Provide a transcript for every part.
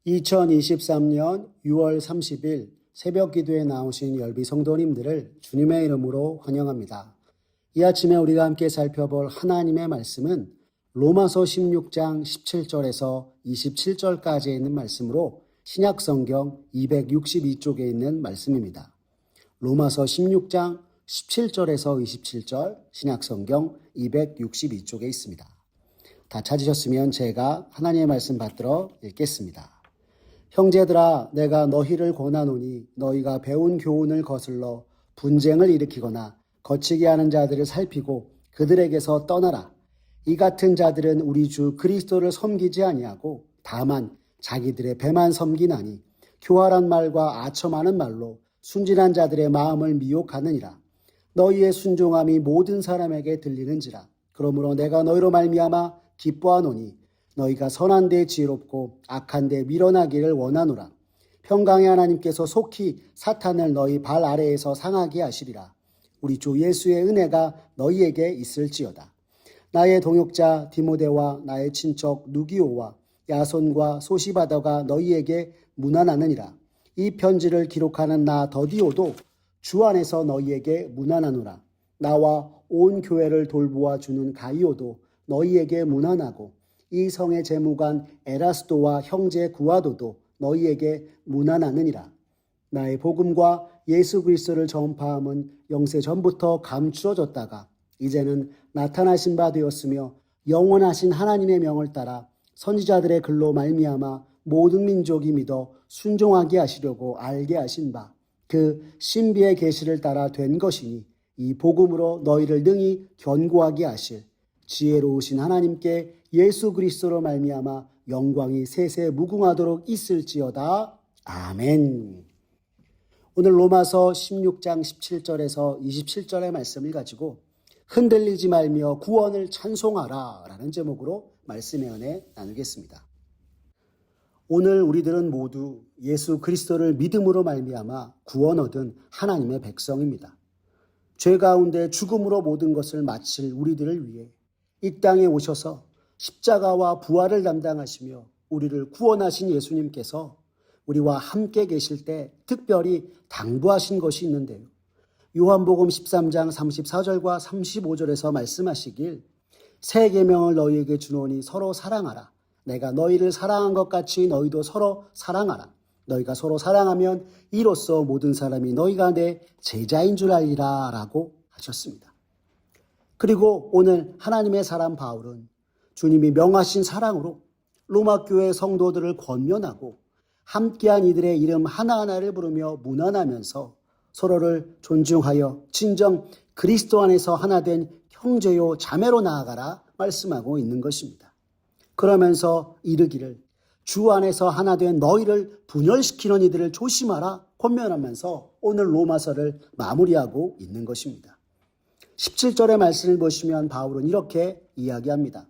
2023년 6월 30일 새벽 기도에 나오신 열비 성도님들을 주님의 이름으로 환영합니다. 이 아침에 우리가 함께 살펴볼 하나님의 말씀은 로마서 16장 17절에서 27절까지 있는 말씀으로 신약성경 262쪽에 있는 말씀입니다. 로마서 16장 17절에서 27절 신약성경 262쪽에 있습니다. 다 찾으셨으면 제가 하나님의 말씀 받들어 읽겠습니다. 형제들아, 내가 너희를 권하노니 너희가 배운 교훈을 거슬러 분쟁을 일으키거나 거치게 하는 자들을 살피고 그들에게서 떠나라. 이 같은 자들은 우리 주 그리스도를 섬기지 아니하고 다만 자기들의 배만 섬기나니 교활한 말과 아첨하는 말로 순진한 자들의 마음을 미혹하느니라. 너희의 순종함이 모든 사람에게 들리는지라. 그러므로 내가 너희로 말미암아 기뻐하노니 너희가 선한 데 지혜롭고 악한 데 밀어나기를 원하노라. 평강의 하나님께서 속히 사탄을 너희 발 아래에서 상하게 하시리라. 우리 주 예수의 은혜가 너희에게 있을지어다. 나의 동역자 디모데와 나의 친척 누기오와 야손과 소시바더가 너희에게 문안하느니라. 이 편지를 기록하는 나 더디오도 주 안에서 너희에게 문안하노라. 나와 온 교회를 돌보아 주는 가이오도 너희에게 문안하고 이 성의 재무관 에라스도와 형제 구아도도 너희에게 문안하느니라. 나의 복음과 예수 그리스도를 전파함은 영세 전부터 감추어졌다가 이제는 나타나신 바 되었으며 영원하신 하나님의 명을 따라 선지자들의 글로 말미암아 모든 민족이 믿어 순종하게 하시려고 알게 하신 바 그 신비의 계시를 따라 된 것이니 이 복음으로 너희를 능히 견고하게 하실 지혜로우신 하나님께 예수 그리스도로 말미암아 영광이 세세 무궁하도록 있을지어다. 아멘. 오늘 로마서 16장 17절에서 27절의 말씀을 가지고 흔들리지 말며 구원을 찬송하라 라는 제목으로 말씀의 은혜 나누겠습니다. 오늘 우리들은 모두 예수 그리스도를 믿음으로 말미암아 구원 얻은 하나님의 백성입니다. 죄 가운데 죽음으로 모든 것을 마칠 우리들을 위해 이 땅에 오셔서 십자가와 부활을 담당하시며 우리를 구원하신 예수님께서 우리와 함께 계실 때 특별히 당부하신 것이 있는데요. 요한복음 13장 34절과 35절에서 말씀하시길 새 계명을 너희에게 주노니 서로 사랑하라. 내가 너희를 사랑한 것 같이 너희도 서로 사랑하라. 너희가 서로 사랑하면 이로써 모든 사람이 너희가 내 제자인 줄 알리라 라고 하셨습니다. 그리고 오늘 하나님의 사람 바울은 주님이 명하신 사랑으로 로마 교회 성도들을 권면하고 함께한 이들의 이름 하나하나를 부르며 문안하면서 서로를 존중하여 진정 그리스도 안에서 하나 된 형제요 자매로 나아가라 말씀하고 있는 것입니다. 그러면서 이르기를 주 안에서 하나 된 너희를 분열시키는 이들을 조심하라 권면하면서 오늘 로마서를 마무리하고 있는 것입니다. 17절의 말씀을 보시면 바울은 이렇게 이야기합니다.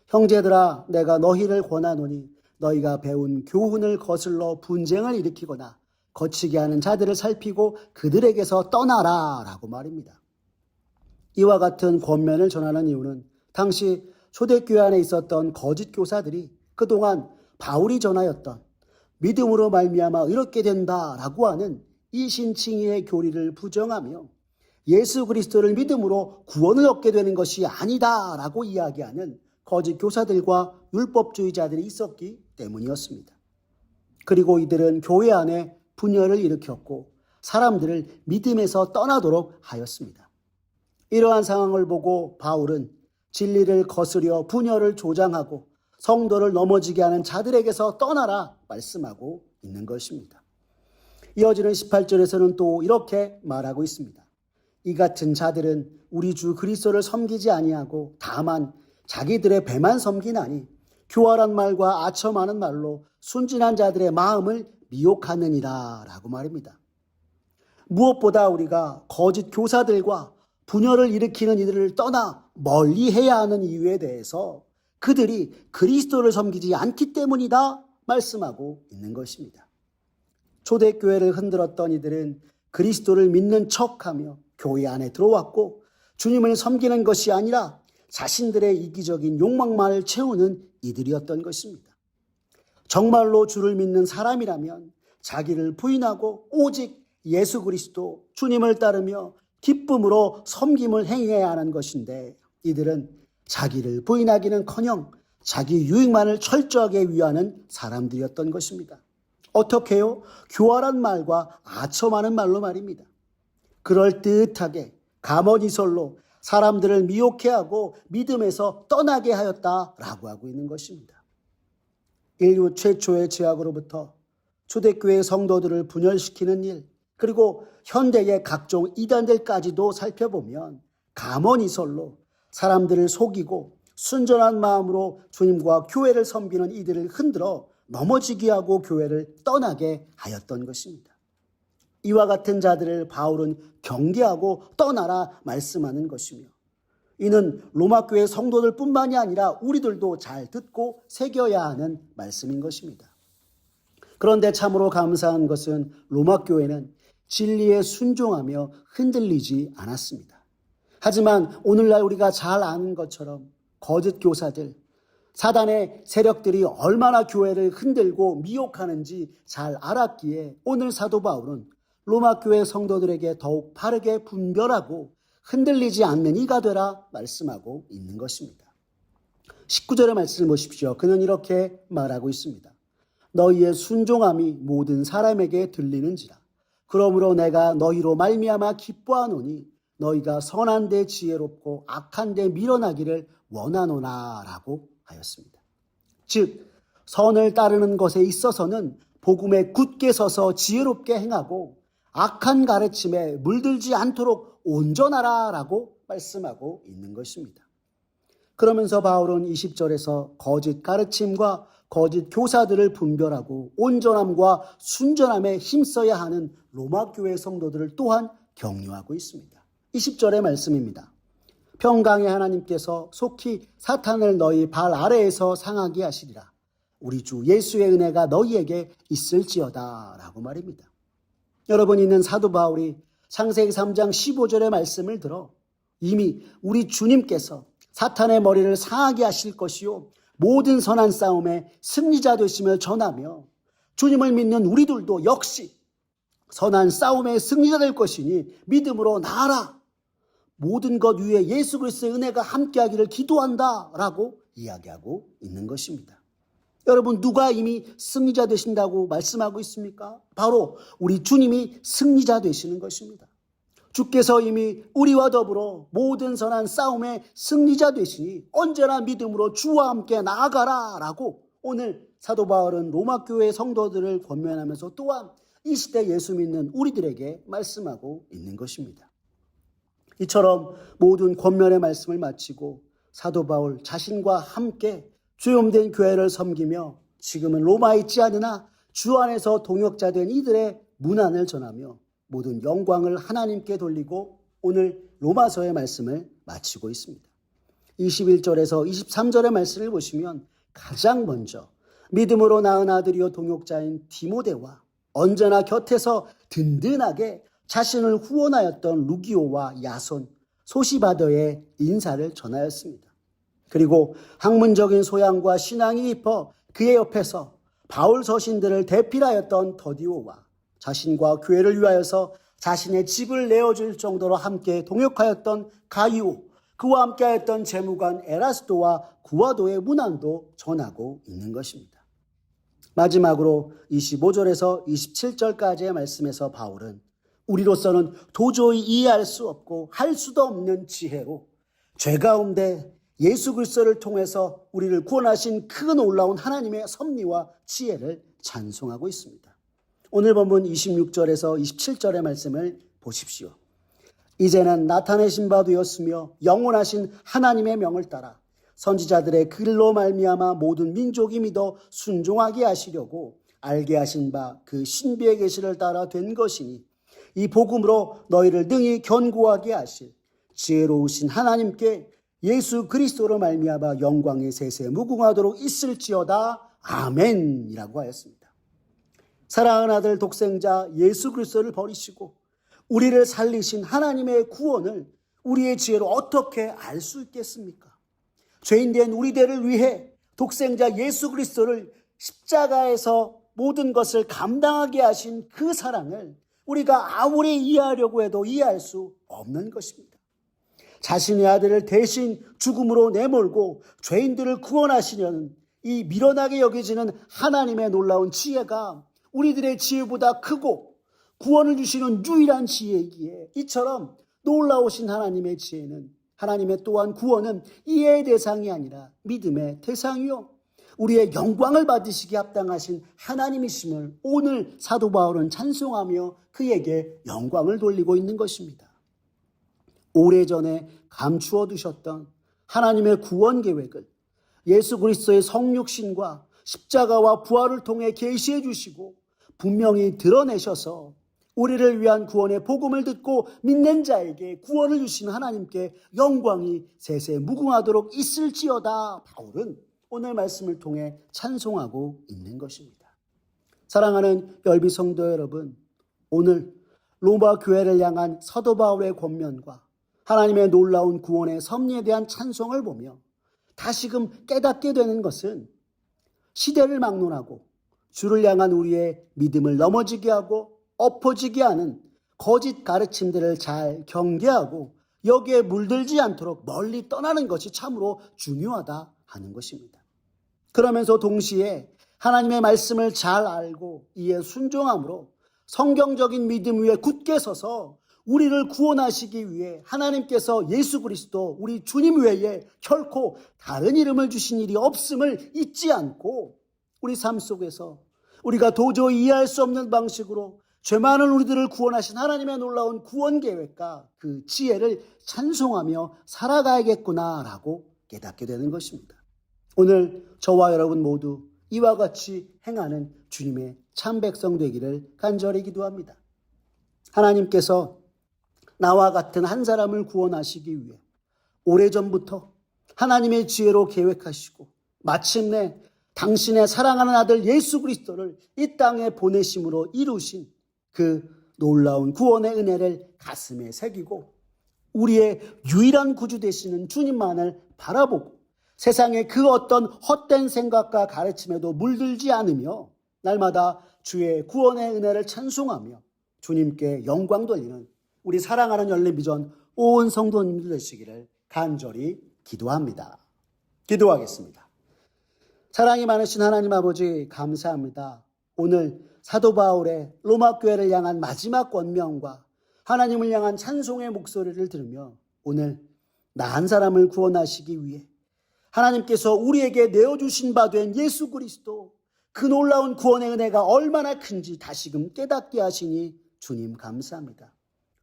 형제들아, 내가 너희를 권하노니 너희가 배운 교훈을 거슬러 분쟁을 일으키거나 거치게 하는 자들을 살피고 그들에게서 떠나라 라고 말입니다. 이와 같은 권면을 전하는 이유는 당시 초대교회 안에 있었던 거짓 교사들이 그동안 바울이 전하였던 믿음으로 말미암아 이렇게 된다라고 하는 이신칭의의 교리를 부정하며 예수 그리스도를 믿음으로 구원을 얻게 되는 것이 아니다라고 이야기하는 거짓 교사들과 율법주의자들이 있었기 때문이었습니다. 그리고 이들은 교회 안에 분열을 일으켰고 사람들을 믿음에서 떠나도록 하였습니다. 이러한 상황을 보고 바울은 진리를 거스려 분열을 조장하고 성도를 넘어지게 하는 자들에게서 떠나라 말씀하고 있는 것입니다. 이어지는 18절에서는 또 이렇게 말하고 있습니다. 이 같은 자들은 우리 주 그리스도를 섬기지 아니하고 다만 자기들의 배만 섬기나니 교활한 말과 아첨하는 말로 순진한 자들의 마음을 미혹하느니라 라고 말입니다. 무엇보다 우리가 거짓 교사들과 분열을 일으키는 이들을 떠나 멀리 해야 하는 이유에 대해서 그들이 그리스도를 섬기지 않기 때문이다 말씀하고 있는 것입니다. 초대교회를 흔들었던 이들은 그리스도를 믿는 척하며 교회 안에 들어왔고 주님을 섬기는 것이 아니라 자신들의 이기적인 욕망만을 채우는 이들이었던 것입니다. 정말로 주를 믿는 사람이라면 자기를 부인하고 오직 예수 그리스도 주님을 따르며 기쁨으로 섬김을 행해야 하는 것인데, 이들은 자기를 부인하기는커녕 자기 유익만을 철저하게 위하는 사람들이었던 것입니다. 어떻게 해요? 교활한 말과 아첨하는 말로 말입니다. 그럴듯하게 가머니설로 사람들을 미혹해 하고 믿음에서 떠나게 하였다라고 하고 있는 것입니다. 인류 최초의 죄악으로부터 초대교회 성도들을 분열시키는 일, 그리고 현대의 각종 이단들까지도 살펴보면 가머니설로 사람들을 속이고 순전한 마음으로 주님과 교회를 섬기는 이들을 흔들어 넘어지게 하고 교회를 떠나게 하였던 것입니다. 이와 같은 자들을 바울은 경계하고 떠나라 말씀하는 것이며, 이는 로마교회 성도들뿐만이 아니라 우리들도 잘 듣고 새겨야 하는 말씀인 것입니다. 그런데 참으로 감사한 것은 로마교회는 진리에 순종하며 흔들리지 않았습니다. 하지만 오늘날 우리가 잘 아는 것처럼 거짓 교사들, 사단의 세력들이 얼마나 교회를 흔들고 미혹하는지 잘 알았기에 오늘 사도 바울은 로마교회 성도들에게 더욱 바르게 분별하고 흔들리지 않는 이가 되라 말씀하고 있는 것입니다. 19절의 말씀을 보십시오. 그는 이렇게 말하고 있습니다. 너희의 순종함이 모든 사람에게 들리는지라. 그러므로 내가 너희로 말미암아 기뻐하노니 너희가 선한 데 지혜롭고 악한 데 밀어나기를 원하노나 라고 하였습니다. 즉 선을 따르는 것에 있어서는 복음에 굳게 서서 지혜롭게 행하고 악한 가르침에 물들지 않도록 온전하라 라고 말씀하고 있는 것입니다. 그러면서 바울은 20절에서 거짓 가르침과 거짓 교사들을 분별하고 온전함과 순전함에 힘써야 하는 로마교회 성도들을 또한 격려하고 있습니다. 20절의 말씀입니다. 평강의 하나님께서 속히 사탄을 너희 발 아래에서 상하게 하시리라. 우리 주 예수의 은혜가 너희에게 있을지어다 라고 말입니다. 여러분, 이는 사도 바울이 창세기 3장 15절의 말씀을 들어 이미 우리 주님께서 사탄의 머리를 상하게 하실 것이요 모든 선한 싸움에 승리자 되심을 전하며 주님을 믿는 우리들도 역시 선한 싸움의 승리자 될 것이니 믿음으로 나아라. 모든 것 위에 예수 그리스도의 은혜가 함께하기를 기도한다 라고 이야기하고 있는 것입니다. 여러분, 누가 이미 승리자 되신다고 말씀하고 있습니까? 바로 우리 주님이 승리자 되시는 것입니다. 주께서 이미 우리와 더불어 모든 선한 싸움의 승리자 되시니 언제나 믿음으로 주와 함께 나아가라 라고 오늘 사도 바울은 로마교회 성도들을 권면하면서 또한 이 시대 예수 믿는 우리들에게 말씀하고 있는 것입니다. 이처럼 모든 권면의 말씀을 마치고 사도 바울 자신과 함께 주염된 교회를 섬기며 지금은 로마에 있지 않으나 주 안에서 동역자 된 이들의 문안을 전하며 모든 영광을 하나님께 돌리고 오늘 로마서의 말씀을 마치고 있습니다. 21절에서 23절의 말씀을 보시면 가장 먼저 믿음으로 낳은 아들이요 동역자인 디모데와 언제나 곁에서 든든하게 자신을 후원하였던 루기오와 야손, 소시바더의 인사를 전하였습니다. 그리고 학문적인 소양과 신앙이 깊어 그의 옆에서 바울 서신들을 대필하였던 더디오와 자신과 교회를 위하여서 자신의 집을 내어줄 정도로 함께 동역하였던 가이오, 그와 함께하였던 재무관 에라스도와 구아도의 문안도 전하고 있는 것입니다. 마지막으로 25절에서 27절까지의 말씀에서 바울은 우리로서는 도저히 이해할 수 없고 할 수도 없는 지혜로 죄 가운데 예수 그리스도를 통해서 우리를 구원하신 그 놀라운 하나님의 섭리와 지혜를 찬송하고 있습니다. 오늘 본문 26절에서 27절의 말씀을 보십시오. 이제는 나타내신 바 되었으며 영원하신 하나님의 명을 따라 선지자들의 글로 말미암아 모든 민족이 믿어 순종하게 하시려고 알게 하신 바 그 신비의 계시를 따라 된 것이니 이 복음으로 너희를 능히 견고하게 하실 지혜로우신 하나님께 예수 그리스도로 말미암아 영광의 세세 무궁하도록 있을지어다. 아멘이라고 하였습니다. 사랑하는 아들 독생자 예수 그리스도를 버리시고 우리를 살리신 하나님의 구원을 우리의 지혜로 어떻게 알 수 있겠습니까? 죄인된 우리들을 위해 독생자 예수 그리스도를 십자가에서 모든 것을 감당하게 하신 그 사랑을 우리가 아무리 이해하려고 해도 이해할 수 없는 것입니다. 자신의 아들을 대신 죽음으로 내몰고 죄인들을 구원하시려는 이 미련하게 여겨지는 하나님의 놀라운 지혜가 우리들의 지혜보다 크고 구원을 주시는 유일한 지혜이기에 이처럼 놀라우신 하나님의 지혜는, 하나님의 또한 구원은 이해의 대상이 아니라 믿음의 대상이요 우리의 영광을 받으시기에 합당하신 하나님이심을 오늘 사도 바울은 찬송하며 그에게 영광을 돌리고 있는 것입니다. 오래전에 감추어 두셨던 하나님의 구원 계획을 예수 그리스도의 성육신과 십자가와 부활을 통해 계시해 주시고 분명히 드러내셔서 우리를 위한 구원의 복음을 듣고 믿는 자에게 구원을 주시는 하나님께 영광이 세세 무궁하도록 있을지어다. 바울은 오늘 말씀을 통해 찬송하고 있는 것입니다. 사랑하는 열비 성도 여러분, 오늘 로마 교회를 향한 사도 바울의 권면과 하나님의 놀라운 구원의 섭리에 대한 찬송을 보며 다시금 깨닫게 되는 것은 시대를 막론하고 주를 향한 우리의 믿음을 넘어지게 하고 엎어지게 하는 거짓 가르침들을 잘 경계하고 여기에 물들지 않도록 멀리 떠나는 것이 참으로 중요하다 하는 것입니다. 그러면서 동시에 하나님의 말씀을 잘 알고 이에 순종함으로 성경적인 믿음 위에 굳게 서서 우리를 구원하시기 위해 하나님께서 예수 그리스도 우리 주님 외에 결코 다른 이름을 주신 일이 없음을 잊지 않고 우리 삶 속에서 우리가 도저히 이해할 수 없는 방식으로 죄 많은 우리들을 구원하신 하나님의 놀라운 구원 계획과 그 지혜를 찬송하며 살아가야겠구나라고 깨닫게 되는 것입니다. 오늘 저와 여러분 모두 이와 같이 행하는 주님의 참 백성 되기를 간절히 기도합니다. 하나님께서 나와 같은 한 사람을 구원하시기 위해 오래전부터 하나님의 지혜로 계획하시고 마침내 당신의 사랑하는 아들 예수 그리스도를 이 땅에 보내심으로 이루신 그 놀라운 구원의 은혜를 가슴에 새기고 우리의 유일한 구주 되시는 주님만을 바라보고 세상의 그 어떤 헛된 생각과 가르침에도 물들지 않으며 날마다 주의 구원의 은혜를 찬송하며 주님께 영광 돌리는 우리 사랑하는 열린비전 온 성도님들 되시기를 간절히 기도합니다. 기도하겠습니다. 사랑이 많으신 하나님 아버지 감사합니다. 오늘 사도 바울의 로마 교회를 향한 마지막 권면과 하나님을 향한 찬송의 목소리를 들으며 오늘 나 한 사람을 구원하시기 위해 하나님께서 우리에게 내어주신 바 된 예수 그리스도 그 놀라운 구원의 은혜가 얼마나 큰지 다시금 깨닫게 하시니 주님 감사합니다.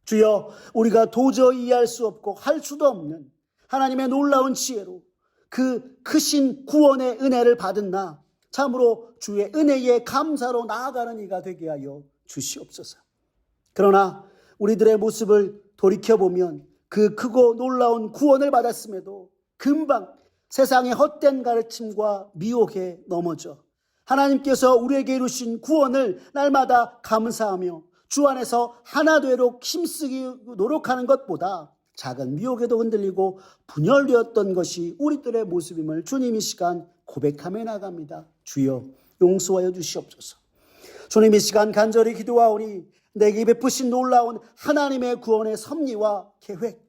주여 우리가 도저히 이해할 수 없고 할 수도 없는 하나님의 놀라운 지혜로 그 크신 구원의 은혜를 받은 나 참으로 주의 은혜에 감사로 나아가는 이가 되게 하여 주시옵소서. 그러나 우리들의 모습을 돌이켜보면 그 크고 놀라운 구원을 받았음에도 금방 세상의 헛된 가르침과 미혹에 넘어져 하나님께서 우리에게 이루신 구원을 날마다 감사하며 주 안에서 하나 되도록 힘쓰기 노력하는 것보다 작은 미혹에도 흔들리고 분열되었던 것이 우리들의 모습임을 주님 이 시간 고백하며 나갑니다. 주여 용서하여 주시옵소서. 주님 이 시간 간절히 기도하오니 내게 베푸신 놀라운 하나님의 구원의 섭리와 계획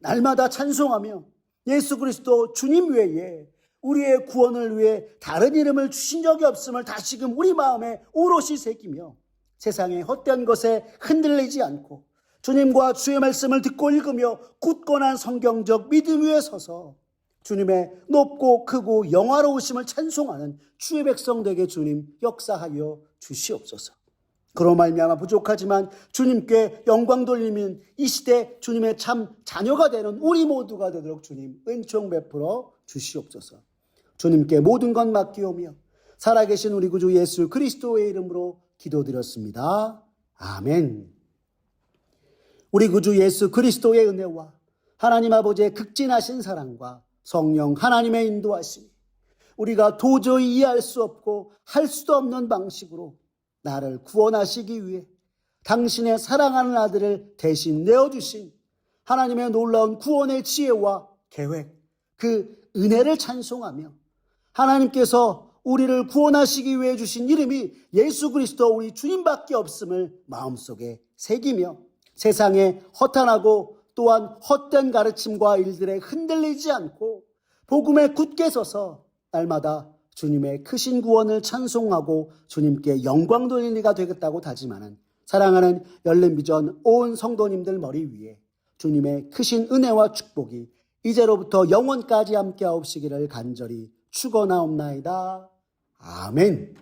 날마다 찬송하며 예수 그리스도 주님 외에 우리의 구원을 위해 다른 이름을 주신 적이 없음을 다시금 우리 마음에 오롯이 새기며 세상의 헛된 것에 흔들리지 않고 주님과 주의 말씀을 듣고 읽으며 굳건한 성경적 믿음 위에 서서 주님의 높고 크고 영화로우심을 찬송하는 주의 백성 되게 주님 역사하여 주시옵소서. 그로 말미암아 부족하지만 주님께 영광 돌리면 이 시대 주님의 참 자녀가 되는 우리 모두가 되도록 주님 은총 베풀어 주시옵소서. 주님께 모든 것 맡기오며 살아계신 우리 구주 예수 그리스도의 이름으로 기도드렸습니다. 아멘. 우리 구주 예수 그리스도의 은혜와 하나님 아버지의 극진하신 사랑과 성령 하나님의 인도하심이 우리가 도저히 이해할 수 없고 할 수도 없는 방식으로 나를 구원하시기 위해 당신의 사랑하는 아들을 대신 내어주신 하나님의 놀라운 구원의 지혜와 계획, 그 은혜를 찬송하며 하나님께서 우리를 구원하시기 위해 주신 이름이 예수 그리스도 우리 주님밖에 없음을 마음속에 새기며 세상에 허탄하고 또한 헛된 가르침과 일들에 흔들리지 않고 복음에 굳게 서서 날마다 주님의 크신 구원을 찬송하고 주님께 영광 돌리는 이가 되겠다고 다짐하는 사랑하는 열린비전 온 성도님들 머리 위에 주님의 크신 은혜와 축복이 이제로부터 영원까지 함께하옵시기를 간절히 축원하옵나이다. 아멘.